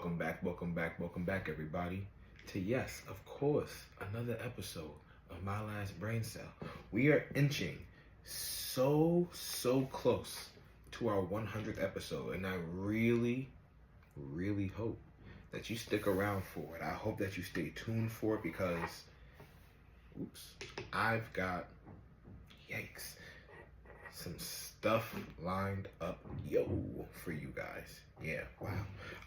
welcome back, everybody, to yes, of course, another episode of My Last Brain Cell. We are inching so close to our 100th episode, and I really hope that you stick around for it. I hope that you stay tuned for it because, I've got, yikes, some stuff lined up, for you guys. Yeah, wow.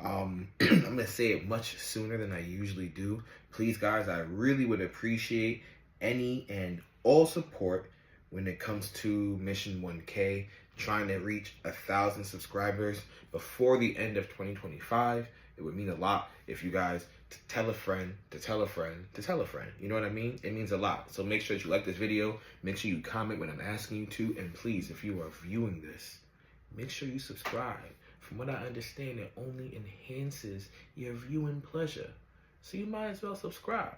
I'm gonna say it much sooner than I usually do. Please, guys, I really would appreciate any and all support when it comes to Mission 1K, trying to reach 1,000 subscribers before the end of 2025. It would mean a lot if you guys tell a friend, to tell a friend, to tell a friend. You know what I mean? It means a lot. So make sure that you like this video. Make sure you comment when I'm asking you to. And please, if you are viewing this, make sure you subscribe. From what I understand, it only enhances your viewing pleasure. So you might as well subscribe.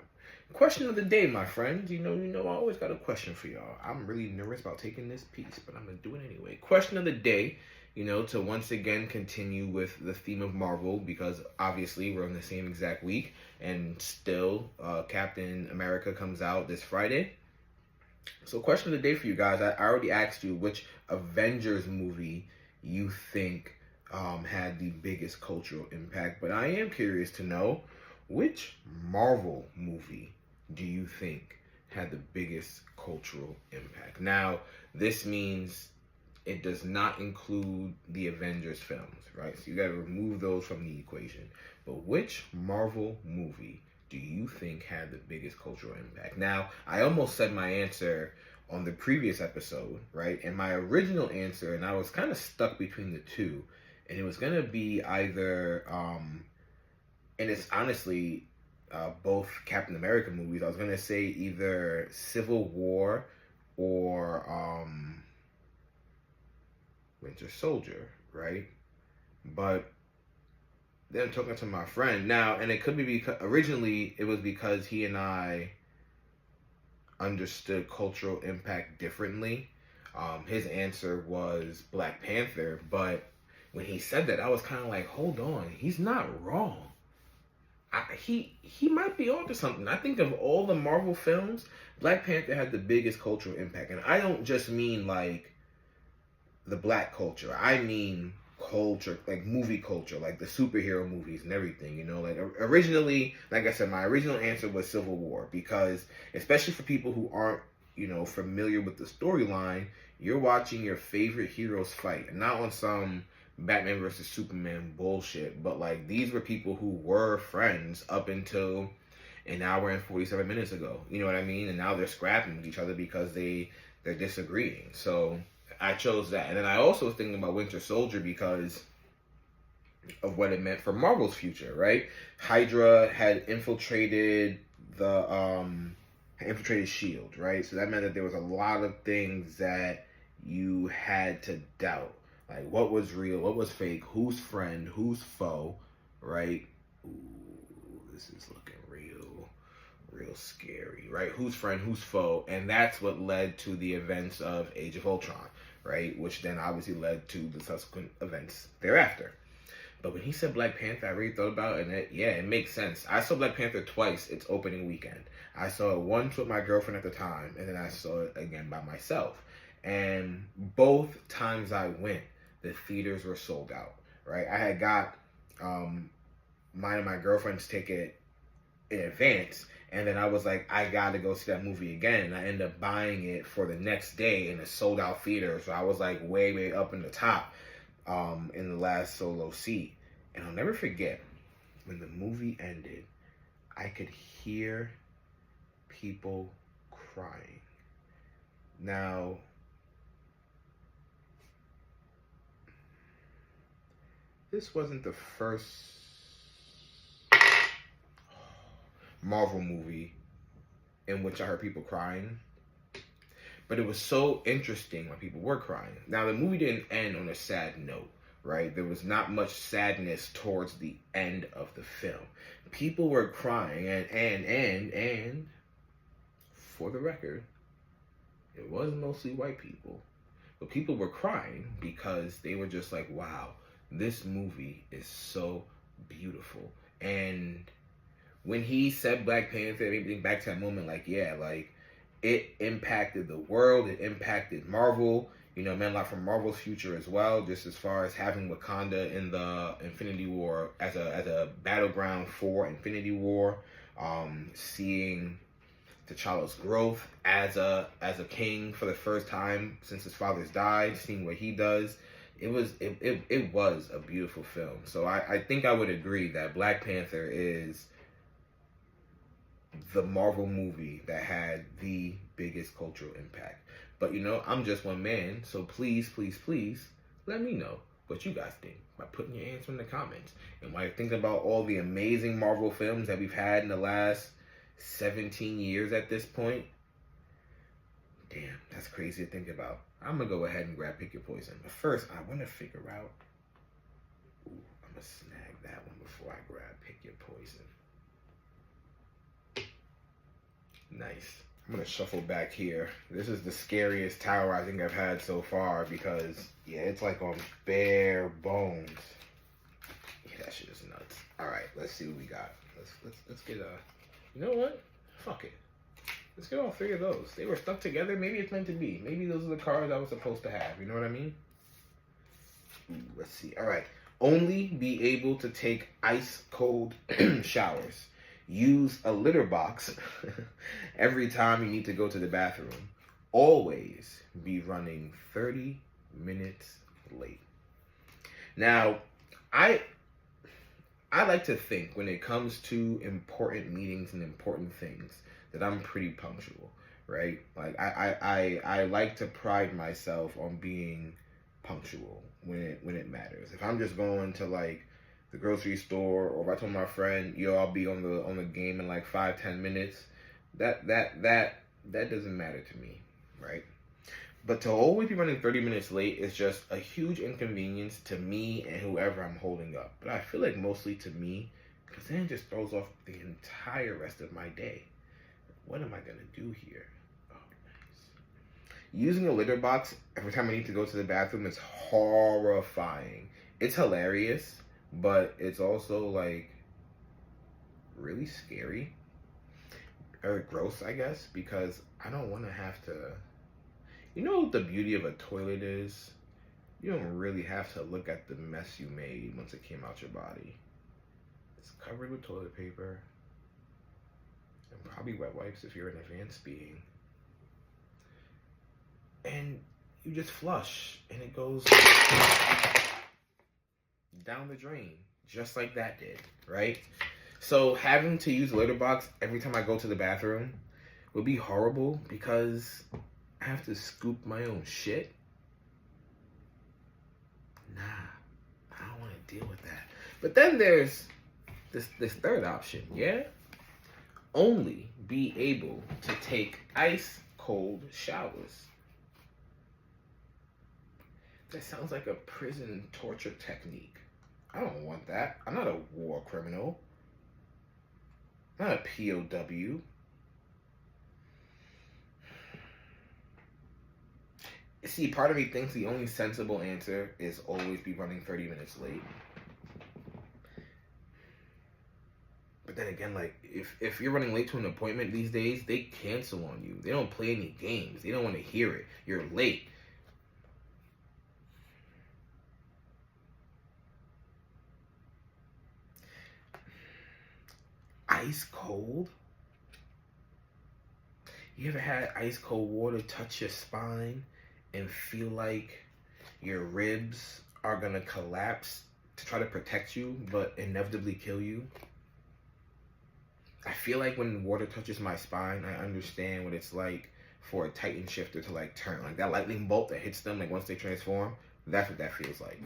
Question of the day, my friends. You know, I always got a question for y'all. I'm really nervous about taking this piece, but I'm going to do it anyway. Question of the day, to once again continue with the theme of Marvel, because obviously we're on the same exact week, and still Captain America comes out this Friday. So question of the day for you guys, I already asked you which Avengers movie you think had the biggest cultural impact, but I am curious to know, which Marvel movie do you think had the biggest cultural impact? Now, this means it does not include the Avengers films, right? So you got to remove those from the equation. But which Marvel movie do you think had the biggest cultural impact? Now, I almost said my answer on the previous episode, right? And my original answer, and I was kind of stuck between the two, and it was going to be either, and it's honestly both Captain America movies. I was going to say either Civil War or Winter Soldier, right? But then talking to my friend now, and it could be because originally it was because he and I understood cultural impact differently. His answer was Black Panther, but when he said that, I was kind of like, hold on, he's not wrong. He might be onto something. I think of all the Marvel films, Black Panther had the biggest cultural impact, and I don't just mean like the black culture. I mean culture, like movie culture, like the superhero movies and everything, like originally, like I said, my original answer was Civil War, because especially for people who aren't, familiar with the storyline, you're watching your favorite heroes fight, and not on some Batman versus Superman bullshit, but like these were people who were friends up until an hour and 47 minutes ago, you know what I mean? And now they're scrapping with each other because they're disagreeing. So I chose that. And then I also was thinking about Winter Soldier because of what it meant for Marvel's future, right? Hydra had infiltrated S.H.I.E.L.D., right? So that meant that there was a lot of things that you had to doubt. Like, what was real, what was fake, who's friend, who's foe, right? Ooh, this is looking real scary, right? Who's friend, who's foe, and that's what led to the events of Age of Ultron, right? Which then obviously led to the subsequent events thereafter. But when he said Black Panther, I really thought about it, and it makes sense. I saw Black Panther twice its opening weekend. I saw it once with my girlfriend at the time, and then I saw it again by myself. And both times I went, the theaters were sold out, right? I had got mine and my girlfriend's ticket in advance, and then I was like, I gotta go see that movie again. And I ended up buying it for the next day in a sold out theater. So I was like way up in the top in the last solo seat. And I'll never forget, when the movie ended, I could hear people crying. Now, this wasn't the first Marvel movie in which I heard people crying, but it was so interesting when people were crying. Now, the movie didn't end on a sad note, right? There was not much sadness towards the end of the film. People were crying, and for the record, it was mostly white people, but people were crying because they were just like, wow, this movie is so beautiful. And when he said Black Panther, it made me think back to that moment, like, yeah, like, it impacted the world, it impacted Marvel, you know, meant a lot for Marvel's future as well, just as far as having Wakanda in the Infinity War as a battleground for Infinity War, seeing T'Challa's growth as a king for the first time since his father's died, seeing what he does. It was a beautiful film. So I think I would agree that Black Panther is the Marvel movie that had the biggest cultural impact. But you know, I'm just one man, so please, please, please let me know what you guys think by putting your answer in the comments. And while you're thinking about all the amazing Marvel films that we've had in the last 17 years at this point, damn, that's crazy to think about. I'm gonna go ahead and grab Pick Your Poison. But first, I want to figure out. Ooh, I'm gonna snag that one before I grab Pick Your Poison. Nice. I'm gonna shuffle back here. This is the scariest tower I think I've had so far because, yeah, it's like on bare bones. Yeah, that shit is nuts. All right, let's see what we got. Let's get you know what? Fuck it. Let's get all three of those. They were stuck together. Maybe it's meant to be. Maybe those are the cards I was supposed to have. You know what I mean? Ooh, let's see. All right. Only be able to take ice cold showers. Use a litter box every time you need to go to the bathroom. Always be running 30 minutes late. Now, I like to think when it comes to important meetings and important things that I'm pretty punctual, right? Like I like to pride myself on being punctual when it matters. If I'm just going to like the grocery store, or if I told my friend, yo, I'll be on the game in like 5-10 minutes, that doesn't matter to me, right? But to always be running 30 minutes late is just a huge inconvenience to me and whoever I'm holding up. But I feel like mostly to me, because then it just throws off the entire rest of my day. What am I gonna do here? Oh, nice. Using a litter box every time I need to go to the bathroom is horrifying. It's hilarious, but it's also like really scary or gross, I guess, because I don't want to have to. You know what the beauty of a toilet is? You don't really have to look at the mess you made once it came out your body. It's covered with toilet paper and probably wet wipes if you're an advanced being. And you just flush and it goes down the drain, just like that did, right? So having to use a litter box every time I go to the bathroom would be horrible because I have to scoop my own shit. Nah, I don't want to deal with that. But then there's this third option, yeah? Only be able to take ice cold showers. That sounds like a prison torture technique. I don't want that. I'm not a war criminal. I'm not a POW. See, part of me thinks the only sensible answer is always be running 30 minutes late. But then again, like, if you're running late to an appointment these days, they cancel on you. They don't play any games. They don't want to hear it. You're late. Ice cold? You ever had ice cold water touch your spine and feel like your ribs are gonna collapse to try to protect you, but inevitably kill you? I feel like when water touches my spine, I understand what it's like for a Titan shifter to like turn. Like that lightning bolt that hits them, like once they transform, that's what that feels like.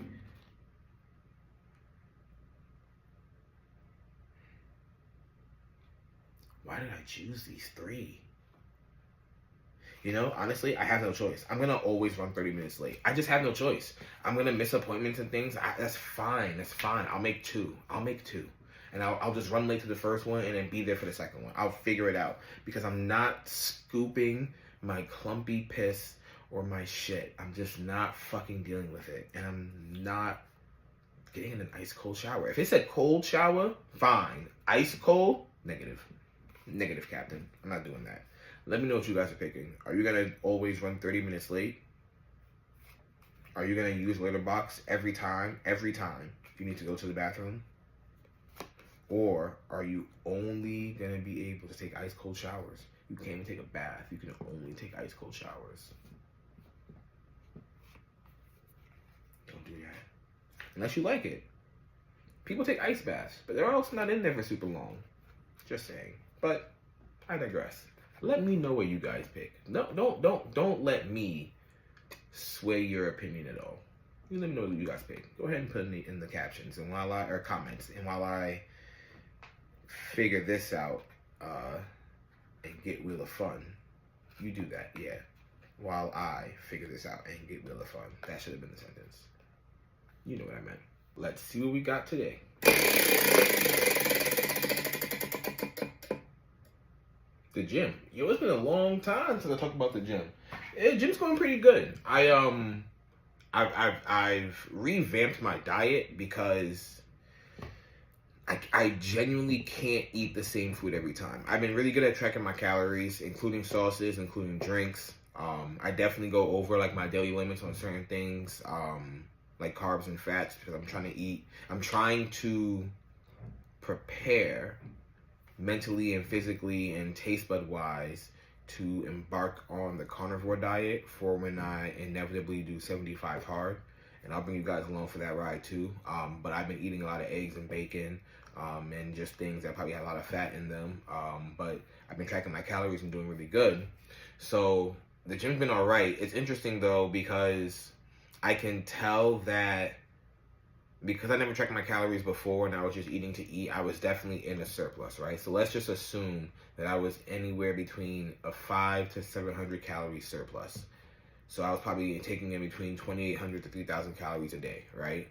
Why did I choose these three? You know, honestly, I have no choice. I'm going to always run 30 minutes late. I just have no choice. I'm going to miss appointments and things. That's fine. That's fine. I'll make two. And I'll just run late to the first one and then be there for the second one. I'll figure it out. Because I'm not scooping my clumpy piss or my shit. I'm just not fucking dealing with it. And I'm not getting in an ice cold shower. If it said cold shower, fine. Ice cold, negative. Negative, Captain. I'm not doing that. Let me know what you guys are picking. Are you going to always run 30 minutes late? Are you going to use litter box every time you need to go to the bathroom? Or are you only going to be able to take ice cold showers? You can't even take a bath. You can only take ice cold showers. Don't do that. Unless you like it. People take ice baths, but they're also not in there for super long. Just saying. But I digress. Let me know what you guys pick. No, don't let me sway your opinion at all. You let me know what you guys pick. Go ahead and put it in the captions and or comments. And while I figure this out and get Wheel of Fun, you do that, yeah. While I figure this out and get Wheel of Fun. That should have been the sentence. You know what I meant. Let's see what we got today. The gym. Yo, it's been a long time since I talked about the gym. The gym's going pretty good. I've revamped my diet because I genuinely can't eat the same food every time. I've been really good at tracking my calories, including sauces, including drinks. I definitely go over like my daily limits on certain things, like carbs and fats, because I'm trying to prepare mentally and physically and taste bud wise to embark on the carnivore diet for when I inevitably do 75 hard. And I'll bring you guys along for that ride too. But I've been eating a lot of eggs and bacon and just things that probably have a lot of fat in them. But I've been tracking my calories and doing really good. So the gym's been all right. It's interesting though, because I can tell that because I never tracked my calories before and I was just eating to eat, I was definitely in a surplus, right? So let's just assume that I was anywhere between a 500 to 700 calorie surplus. So I was probably taking in between 2,800 to 3,000 calories a day, right?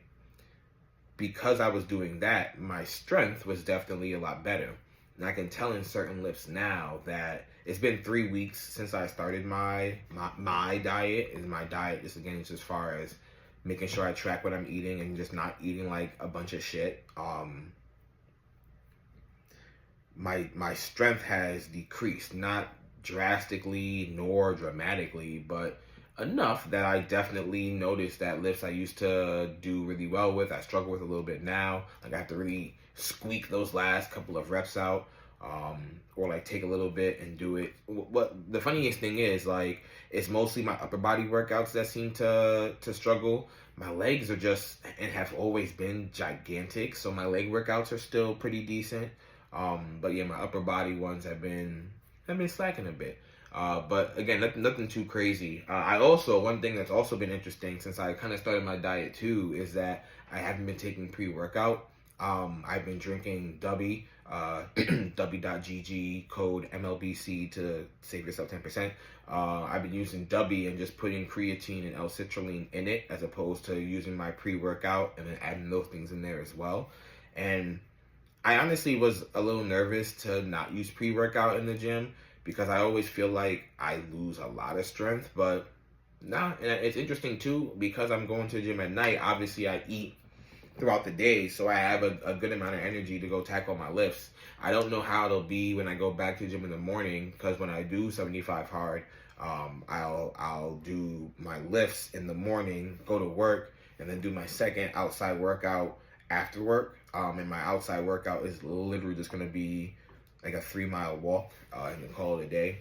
Because I was doing that, my strength was definitely a lot better. And I can tell in certain lifts now that it's been 3 weeks since I started my diet. And my diet is, again, just as far as making sure I track what I'm eating and just not eating like a bunch of shit. My strength has decreased, not drastically nor dramatically, but enough that I definitely noticed that lifts I used to do really well with, I struggle with a little bit now. Like I have to really squeak those last couple of reps out, or like take a little bit and do it. What the funniest thing is, like, it's mostly my upper body workouts that seem to struggle. My legs are just, and have always been, gigantic, so my leg workouts are still pretty decent. But yeah, my upper body ones have been slacking a bit. But again, nothing too crazy. One thing that's also been interesting since I kind of started my diet too is that I haven't been taking pre-workout. I've been drinking Dubby, Dubby.gg, code MLBC to save yourself 10%. I've been using Dubby and just putting creatine and L-citrulline in it as opposed to using my pre-workout and then adding those things in there as well. And I honestly was a little nervous to not use pre-workout in the gym because I always feel like I lose a lot of strength, but nah, and it's interesting too because I'm going to the gym at night. Obviously, I eat throughout the day, so I have a good amount of energy to go tackle my lifts. I don't know how it'll be when I go back to the gym in the morning, because when I do 75 hard, I'll do my lifts in the morning, go to work, and then do my second outside workout after work. And my outside workout is literally just going to be like a 3-mile walk, and then call it a day.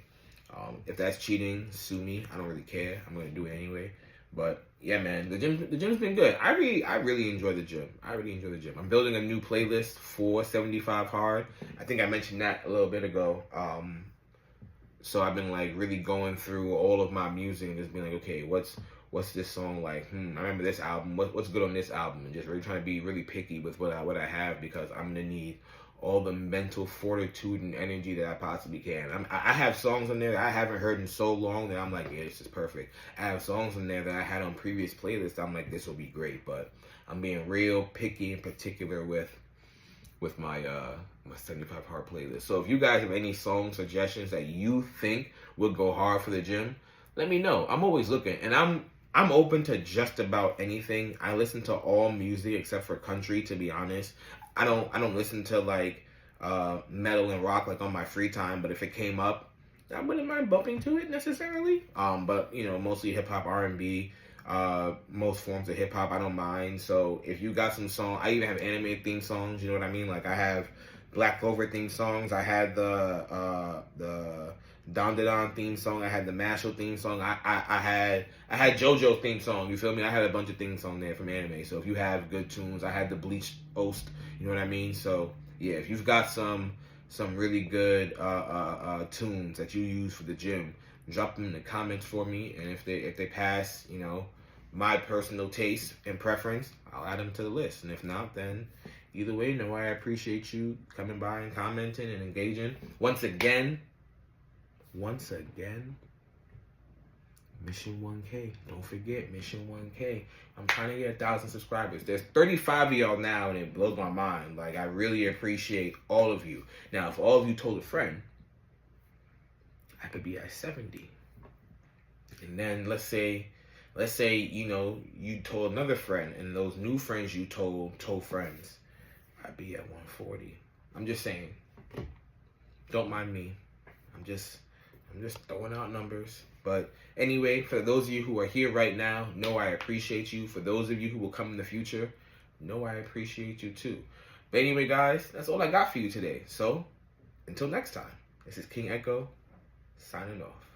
If that's cheating, sue me. I don't really care. I'm going to do it anyway. But yeah, man, the gym's been good. I really enjoy the gym. I'm building a new playlist for 75 hard. I think I mentioned that a little bit ago. So I've been like really going through all of my music and just being like, okay, what's this song like? I remember this album. What's good on this album? And just really trying to be really picky with what I have, because I'm gonna need all the mental fortitude and energy that I possibly can. I have songs on there that I haven't heard in so long that I'm like, yeah, this is perfect. I have songs on there that I had on previous playlists. I'm like, this will be great, but I'm being real picky and particular with my my 75 hard playlist. So if you guys have any song suggestions that you think would go hard for the gym, let me know. I'm always looking, and I'm I'm open to just about anything. I listen to all music except for country, to be honest. I don't listen to like metal and rock like on my free time, but if it came up, I wouldn't mind bumping to it necessarily. But you know, mostly hip hop, R&B, most forms of hip hop I don't mind. So if you got some song, I even have anime theme songs. You know what I mean? Like I have Black Clover theme songs. I had the Don Don theme song. I had the Mashal theme song. I had JoJo theme song. You feel me? I had a bunch of things on there from anime. So if you have good tunes, I had the Bleach Oast. You know what I mean? So yeah, if you've got some really good tunes that you use for the gym, drop them in the comments for me. And if they pass, you know, my personal taste and preference, I'll add them to the list. And if not, then either way, know I appreciate you coming by and commenting and engaging. Once again, Mission 1K. Don't forget, Mission 1K. I'm trying to get 1,000 subscribers. There's 35 of y'all now, and it blows my mind. Like, I really appreciate all of you. Now, if all of you told a friend, I could be at 70. And then let's say, you know, you told another friend, and those new friends you told friends, I'd be at 140. I'm just saying. Don't mind me. I'm just throwing out numbers. But anyway, for those of you who are here right now, know I appreciate you. For those of you who will come in the future, know I appreciate you too. But anyway, guys, that's all I got for you today. So, until next time, this is King Echo, signing off.